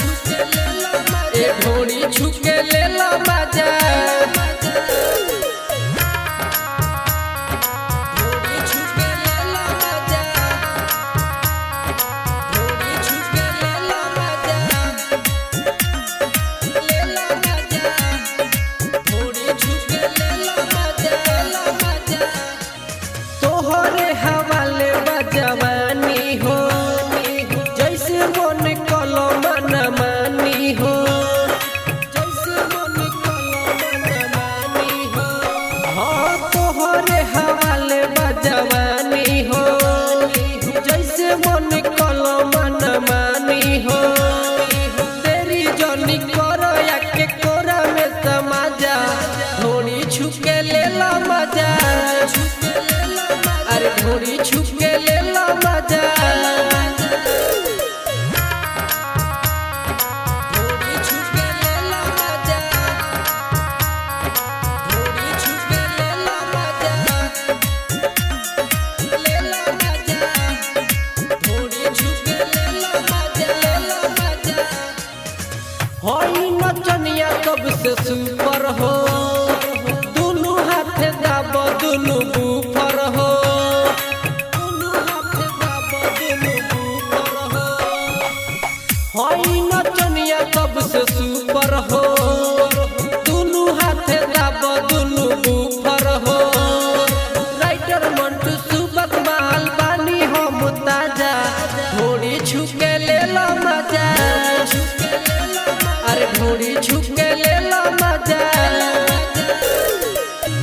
ए ढोड़ी छुके ले लो मजा तोहरे हवाले बजवानी हो जैसे मन कलो मन मानी हो जैसे मन कलो मन मानी हो हाँ तोहरे हवाले बजवानी हो जैसे मन कलो मन मानी हो तेरी जनी करो या के कोरा में समाजा ढोड़ी छुके ले लो मजा अरे ढोड़ी छुके ले लो मजा ढोड़ी छुके ले लो मजा ढोड़ी छुके ले लो मजा ले लो मजा ढोड़ी छुके ले लो मजा होई नचनिया कब से सुपर हो दोनों हाथ दाबो दोनों ऊपर हो होई नचनिया कब से सुपर हो दोनों हाथ दाबो दोनों ऊपर हो राइटर मंटू सुबक माल बानी हम ताजा ढोड़ी छुके ले लो मजा अरे ढोड़ी छुके ले लो मजा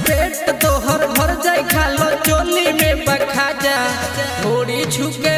पेट तोहर भर जाए खा लो चोली में बखा जा ढोड़ी छुके